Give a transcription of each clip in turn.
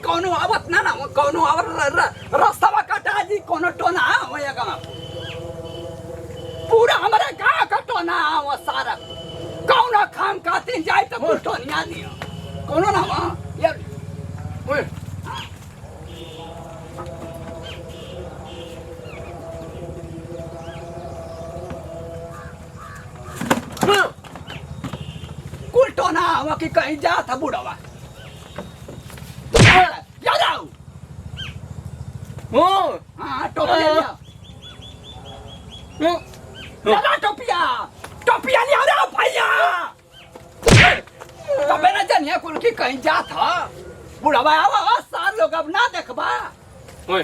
कोनो आवत ना कोनो आवर रास्ता कटा जी कोनो टोना हो या गांव पूरा हमारे गांव का टोना वो सारा कौन खाम काते जाए तो कुछ टोनिया दियो कोनो ना यार ओए कुल टोना वो कि कहीं जा था बुढ़ावा याद आओ हो हाँ टोपिया लिया टोपिया टोपिया लिया रे भैया तो मेरा जनिया कुल की कहीं जा था बुढ़ावा आवा सार लोग अब ना देखबा ओए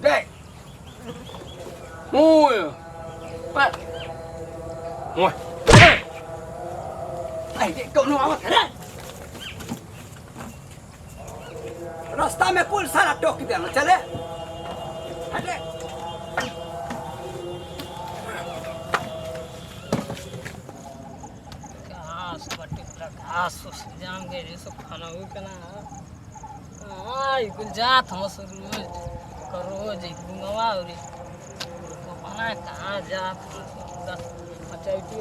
देख ओए ओए आई देख कौन आवत है रास्ता में कुल सारा टोक देना चले हटे घास जाम गए सब खाना हुई कना हां कुल जात हम सब रोज घुमावा और पना कहां जात चैती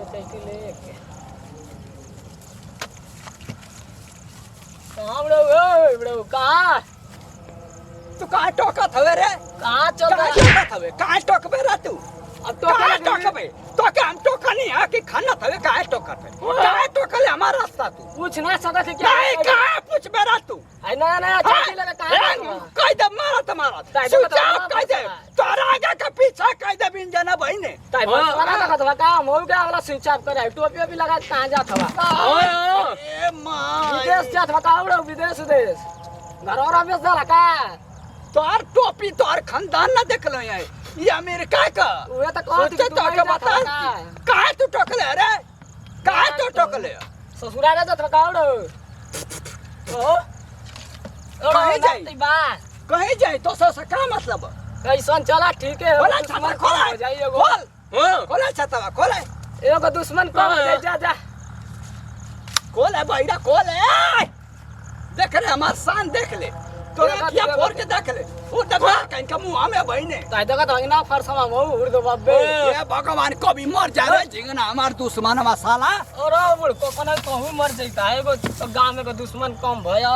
लेके कहां बड़ो कहां तू कहां टोकत हवे रे कहां चल कहां टोकत हवे कहां टोकबे रे तू अब कहां टोकबे तो के हम टोका नहीं है कि खाना हवे कहां टोकत है कहां टोकले हमारा रास्ता तू पूछ ना सकत है क्या नहीं कहां पूछ बेरा तू है ना चैती लगा कहां कह दे मारा तुम्हारा कह दे तोरा आगे का पीछा कह दे बिन जाना भाई ने ताई वाला का धवा का मोल के वाला स्विच ऑफ करे टोपी भी लगा कहां जात हवा ए मां विदेश जात हवा का विदेश देश घर और में जाला का तोर टोपी तोर खानदान ना देख लो ये अमेरिका का ओए त कह तो के बता काहे तू टोकले रे काहे तू टोकले ससुराल जात हवा का ओ कहीं जाई बा कहीं जाई तो से का मतलब कैसन चला ठीक है खोला छाता खोला जाइए खोल खोला छाता खोले एगो दुश्मन कम है जा खोले भाईरा खोले देख रे हमार शान देख ले तोरे किया फोड़ के देख ले वो दबा कहीं का मुंह में भाई ने ताई दगा तो ना फरसमा मो उड़ दो बाबे ये भगवान कभी मर जा रे झिंगना हमार दुश्मन मसाला और बुड़ को कोना कहू मर जइता एगो तो गांव में को दुश्मन कम भया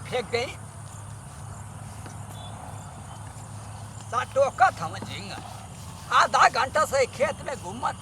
फेंक गई टोकत हम झिंगा आधा घंटा से खेत में घूमत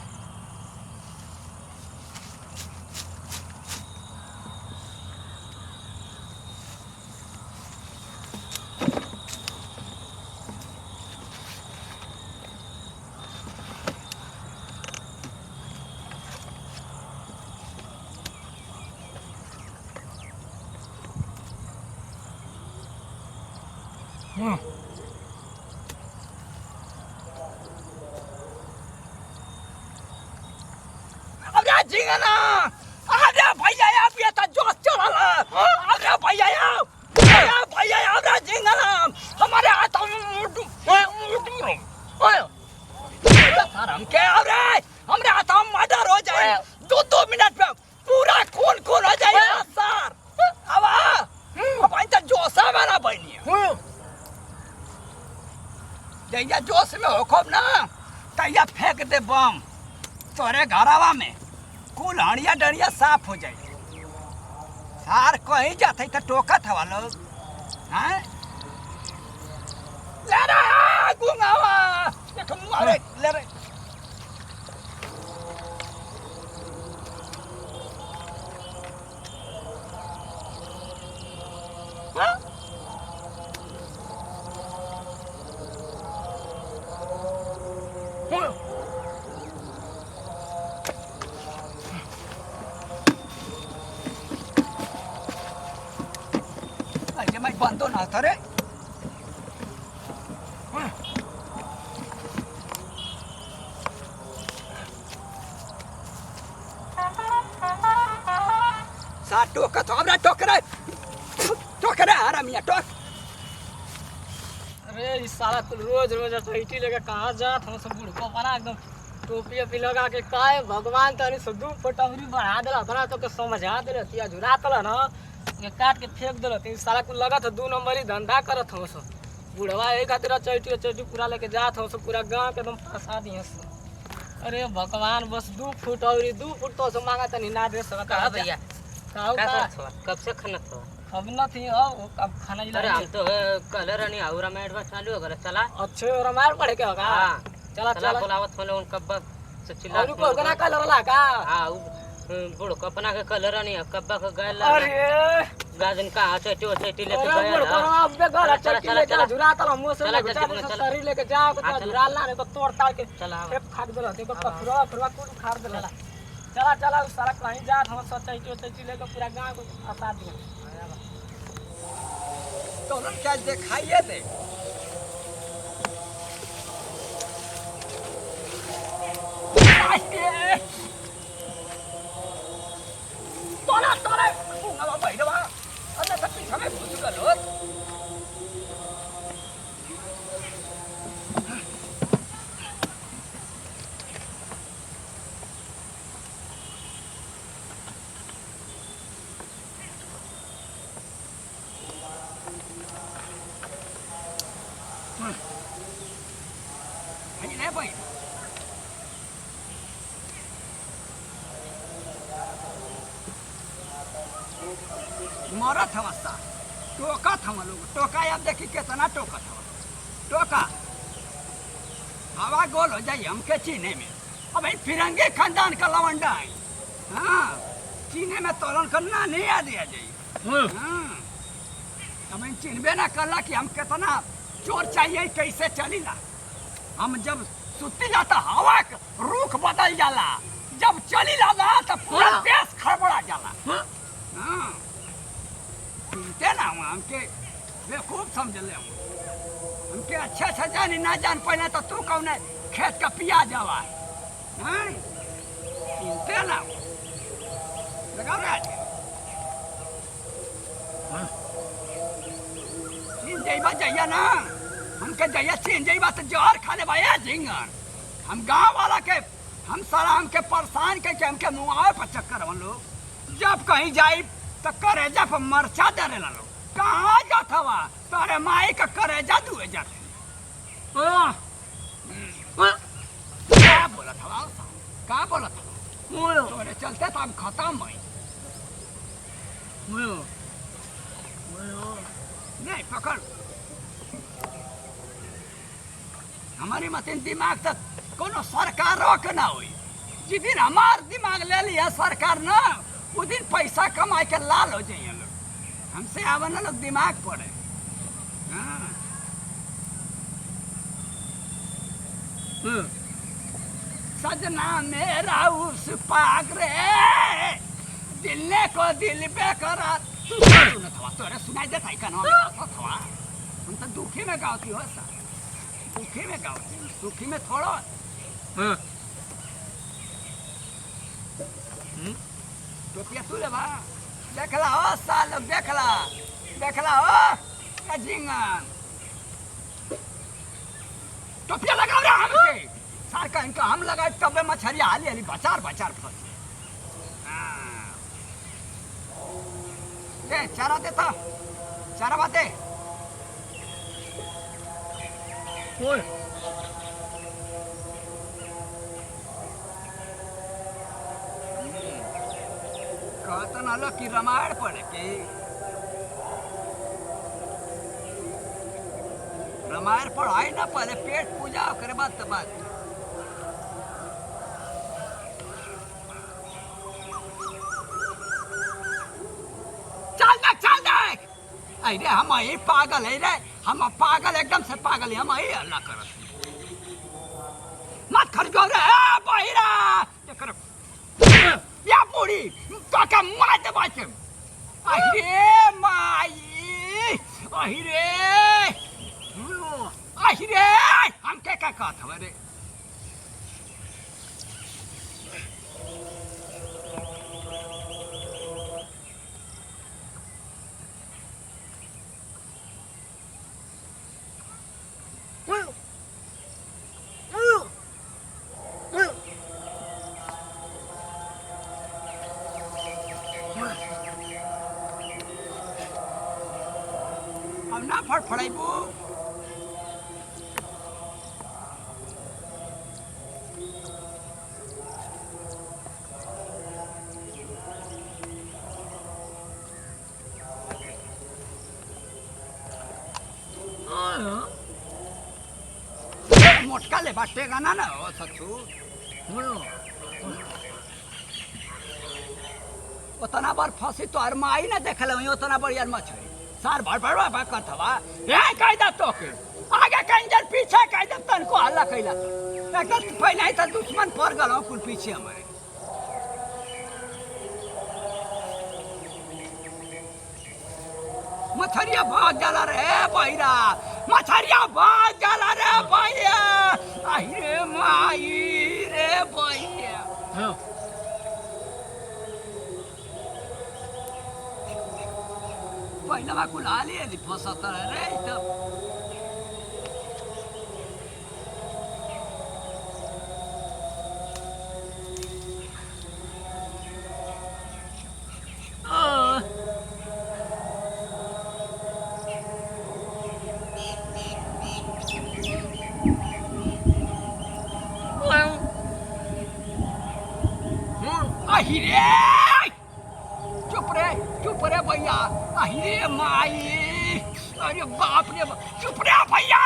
झिंगना अरे भैया आप ये तो जोश चढ़ल अरे भैया अरे झिंगना हमारे हाथ हम के अरे हमरे हाथ में मर्डर हो जाए 2 मिनट में पूरा खून हो जाए सर अब भाई तो जोशा वाला बनिए जैया जोश में होखब ना तैया फेंक दे बम तोरे घरवा में कुल हड़िया डड़िया साफ हो जाए सार कहीं जाते तो टोकत हवा लोग हैं ले रे गुंगावा देखो मारे ले रे बंदो ना था रे टोकत हमरा टोकरे टोकरे हरामिया टोक। अरे इस साला कुल रोज रोज टैटी लेके कहाँ जात हम सब बुढ़को बना एकदम टोपी ओपी लगा के काय भगवान तनी से दू फटौरी बढ़ा देला बना तो के समझा देले तिया झुरा तला ना ये काट के फेंक देला तीन साला कुल लगा था 2 नंबरी धंधा करत हम सब बुढ़वा एक खातिर चैटी पूरा लेके जात हम सब पूरा गांव के एकदम फंसा दिए सब। अरे भगवान बस 2 फुट और 2 फुट तो से मांगा तनी ना दे सकता कहा भैया काऊ का कब से खाना था? अब न थी अब खाना अरे हम तो कलर नहीं आउरा मैट बस चालू हो गया चला अच्छे रमार पड़े के होगा हां चला चला बुलावत होले उन कब्बा से चिल्ला और को गना कलर वाला का हां बुढ़ो कपना के कलर नहीं कब्बा के गैल अरे गाजन का चैटी लेके अरे गया बुढ़ को अब बे घर चट्टी लेके झुरा तला मुंह से चला, घुसा चला, दे चला। शरीर लेके जा को झुरा ला नहीं तो तोड़ ताड़ के चला फेंक खाक देला देखो पथुरा फुरवा कुल खार देला चला चला उस सारा कहीं जात हम सब चट्टी लेके पूरा गांव को फंसा दिया। तो क्या दिखाइए दे तोला तोला पुंगा बैठवा अरे तो पीछे में घुस गलो ले भाई मरत हवस्ता टोका था लोग टोका अब देखी कितना टोका था टोका हवा गोल हो जाए हमके चीने में अब फिरंगी खानदान का लवंडा है हाँ चीने में तोलन करना नहीं आ दिया जाए हाँ अब चिन्हबे ना करला कि हम कितना चोर चाहिए कैसे चली ला हम जब सुती जाता हवा का रुख बदल जाला जब चली ला तो पूरा देश खड़बड़ा जाला हाँ चिंते ना हुआ हमके बेवकूफ समझ ले हमके अच्छा अच्छा जानी ना जान पहले तो तू कौन है खेत का पिया जावा हाँ चिंते ना लगा रहा चीन जाइबा जाइया ना हमके जाइया चीन जाइबा तो जहर खा ले भाई झिंगन हम गांव वाला के हम सारा हमके परेशान के हमके मुआवे पर चक्कर हम लोग जब कहीं जाई तो करेजा पर मरचा दे ला लोग कहाँ जात हवा तारे माई का करेजा दुए जाते क्या बोला था क्या बोला था तोरे चलते तो हम खत्म भाई नहीं पकड़ हमारी मतीन दिमाग तक कोनो सरकार रोक ना हुई जिस दिन हमार दिमाग ले लिया सरकार ना उस दिन पैसा कमा के लाल हो जाइए लोग हमसे आवे ना लोग दिमाग पड़े हाँ। सजना मेरा उस पाग रे दिलने को दिल पे करा तू सुन थवा तोरे सुनाई देता है कनो थवा हम तो दुखी में गाती हो सा दुखी में गाती सुखी में थोड़ा टोपिया तू ले बा देखला हो साल देखला हो का झिंगन टोपिया लगा रहा हमके सार का इनका हम लगा तबे मछली हाली हाली बचार फंस दे चारा देता चारा बाते कहता ना लो कि रामायण पढ़े के रामायण पढ़ाई ना पहले पेट पूजा करे बाद तो बात चल देख अरे हम यही पागल है रे हम पागल एकदम से पागल है हम यही अल्लाह करत मत खर्च रे बहिरा कर या पूरी तो का मार दे बात अरे माई अरे हम क्या कहत हवे रे फड़ाइबू मोटका ले बाटेगा ना ना ओ सच्चू उतना बार फंसी तो माई ना देखल हुई उतना बढ़िया मछली सार भर भर करत हवा ए कायदा तो के आगे कंजर पीछे कायदा तन को हल्ला कैला एकदम पहले ही तो दुश्मन पड़ गल कुल पीछे हमारे मछरिया भाग जाला रे भैरा मछरिया भाग जाला रे भैया अरे माई रे भैया पहिला कुल हाली हाली फसत रे तब चुप रे भैया अरे माई अरे बाप रे चुप रे भैया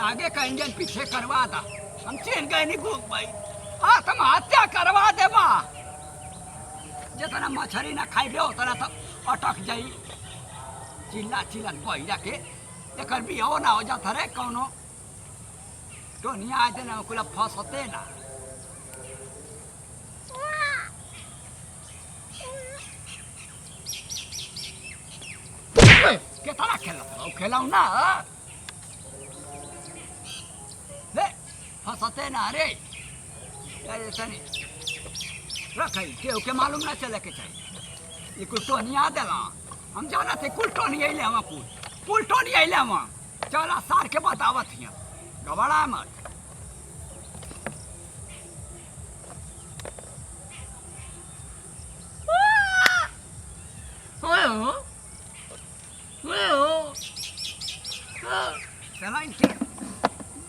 आगे का इंजन पीछे करवा दा हम चेन गए नहीं घूम भाई हाँ तुम हत्या करवा दे बा जितना मछली ना खाइबे उतना तो अटक जाई चिल्ला चिल्ला भैया के एक भी हो ना हो जाता रे कौनो तो नहीं आ जाना कुल फंसते ना कितना खेलाऊ ना ले फंसते ना अरे ऐसा नहीं रख के मालूम ना चले के चाहिए ये कुल तो नहीं आ देला हम जाना थे कुल तो नहीं अले हम कुल तो नहीं अले हम चला सार के बतावत हिया घबरा मत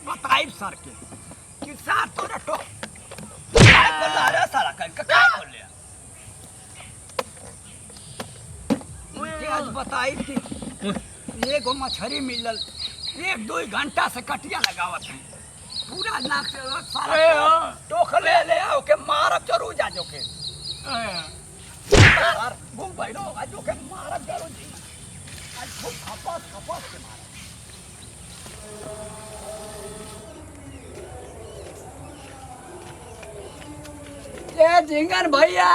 बताइब सर के कि सर तोरा तो काय बोला रे सारा काय बोले मुझे आज बताइब कि एगो मछली मिलल 1-2 घंटा से कटिया लगावत है पूरा नाक से सारा टोख ले आओ के मारब जरूर जा जो के यार घूम बैठो आज जो के मारब जरूर जी आज खूब खपत के मारब ए झिंगन भैया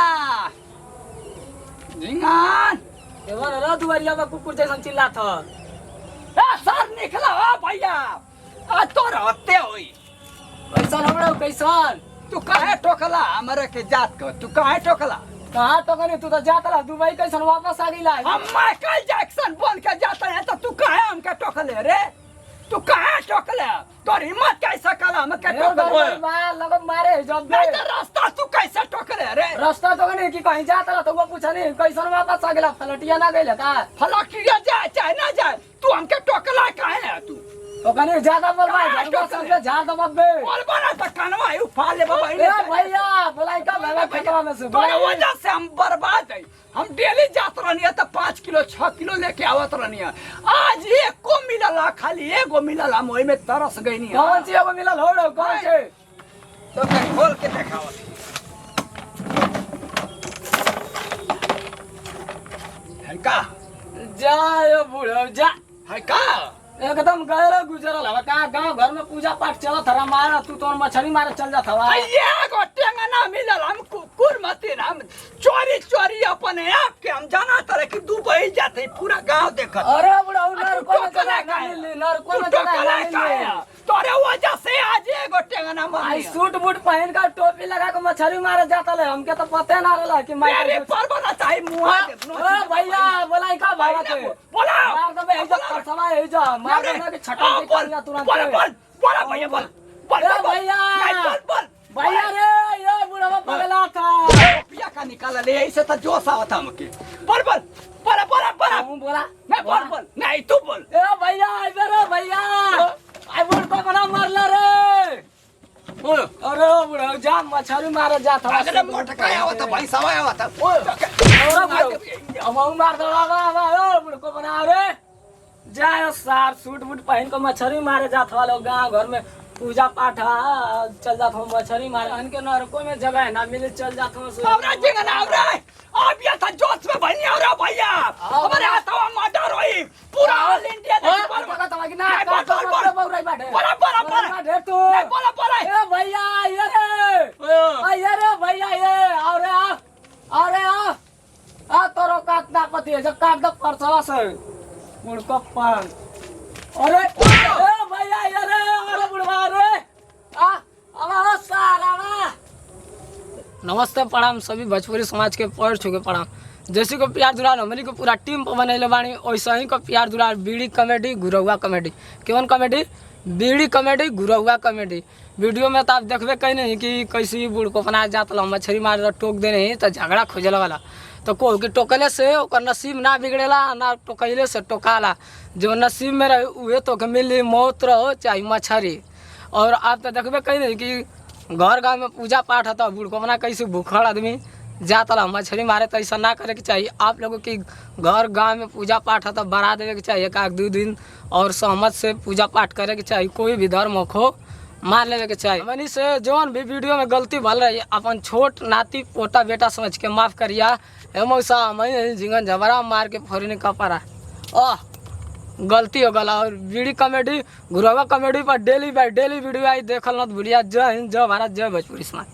झिंगन देवर रा दुवरिया में कुकुर जैसन चिल्लात ह ए सर निकला हो भैया आज तो रहते होई कैसन हमरा कैसन तू काहे टोकला हमरे के जात को तू काहे टोकला कहां तो कने तू तो जात रहा दुबई कैसन वापस आ गइला हम माइकल जैक्सन बोल के जाता है तो तू काहे हमके टोकले रे तू काहे टोकले तोर हिम्मत कैसे कला हमके टोकले मार लगो मारे जब दे नहीं तो रास्ता तू कैसे टोकले रे रास्ता तो कने कि कहीं जात रहा तो वो पूछनी कैसन वापस आ गइला फलटिया ना गइला का फलटिया जाए चाहे ना जाए तू हमके टोकला काहे है तू तो कने ज्यादा बोलबा झड़वा समझे झाड़ दबबे बोल बना तो कनवा उठा ले बाबा ए भैया बोलाई का बाबा फेंकवा में से तोरे वजह से हम बर्बाद है हम डेली जात रहनी है तो 5 किलो 6 किलो लेके आवत रहनी है आज एक को मिलला खाली एगो मिलला मोई में तरस गईनी है कौन सी एगो मिलल होड़ो कौन से तो मैं खोल के दिखावत है का जायो बूढ़ो जा है का एकदम गहरा गुजरल हवा का गांव घर में पूजा पाठ चलत हरा मारा तू तो मछली मारे चल जात हवा ये गोटेंगा ना मिलल हम कुकुर मती हम चोरी चोरी अपने आप के हम जाना तरे कि दुबई जाते पूरा गांव देखत अरे बुढ़ा नर को जगह ना मिली नर को जगह ना मिली तोरे वजह से आज ये गोटेंगा ना आई सूट बूट पहन कर टोपी लगा के मछली मारे जाता ले हमके तो पता ना रहला कि मेरे पर बना चाहिए मुआ अरे भैया बोलाई का भावा के बोला मार दबे ए जा परसवा ए जा मार दे के छटक दे तुरंत बोल भैया बोल बोल भैया बोल भैया रे ये बुढ़वा पगला था। रुपया का निकाला ले ऐसे तो जोश आवता हमके। बोल बोल बोला बोला बोला तू बोला मैं बोल नहीं तू बोल। ए भैया इधर रे भैया आई बुढ़को बना मारला रे। अरे बुढ़ा जान मछली मारे जात हवा अगर मोटका आवता भाई सवा आवता। अब मार दो बाबा बुढ़को बना रे जाए सार सूट बूट पहन को मछली मारे जात हवा लोग गाँव घर में पूजा पाठ चल जात हो मछली मारे इनके नरको में जगह ना मिले चल जात हो आवरा जिंगन आवरा अब ये था जोश में बनी आवरा भैया हमारे हाथवा मर्डर होई पूरा ऑल इंडिया देखी पर पता तो कि ना बोल बोल रही बाटे बोला बोला बोला ढेर तू बोला बोला ए भैया ये रे भैया ये अरे आ तोरो काटना पति है जब काट द परसवा से मुड़को पान अरे ए भैया ये रे अरे बुढ़वा रे आ सारा नमस्ते प्रणाम सभी भोजपुरी समाज के पैर छू के प्रणाम। जैसे को प्यार दुलार हमनी को पूरा टीम पर बनैले बानी वैसे ही को प्यार दुलार बीड़ी कॉमेडी गुरौआ कॉमेडी केवन कॉमेडी बीड़ी कॉमेडी गुरौआ कॉमेडी। वीडियो में तो आप देखबे कहीं नहीं कि कैसी बूढ़ को अपना जात मछली मार टोक दे नहीं तो झगड़ा खोजल वाला तो को कि टोकले से ओकर नसीब ना बिगड़ेला ना टोकले से टोकाला जो नसीब में रहे उहे तो के मिली मौत रहो चाहे मछली। और आप तो देखबे कहीं नहीं कि घर गाँव में पूजा पाठ होता बूढ़ को अपना कैसे भूखड़ आदमी जाता मछली मारे तो ऐसा ना करे के चाहिए। आप लोगों की घर गांव में पूजा पाठ होता बढ़ा देवे के चाहिए एक दो दिन और सहमत से पूजा पाठ करे के चाहिए। कोई भी धर्म हो मार लेवे के चाहिए। मनी से जौन भी वीडियो में गलती भल रही अपन छोट नाती पोता बेटा समझ के माफ करिया। मौसा मैं झिंगन झबरा मार के फोरने का पारा गलती हो गला। और बीड़ी कॉमेडी गुरौआ कॉमेडी पर डेली बाय डेली वीडियो आई देखल न भूलिया। जय हिंद जय भारत जय भोजपुरी समाज।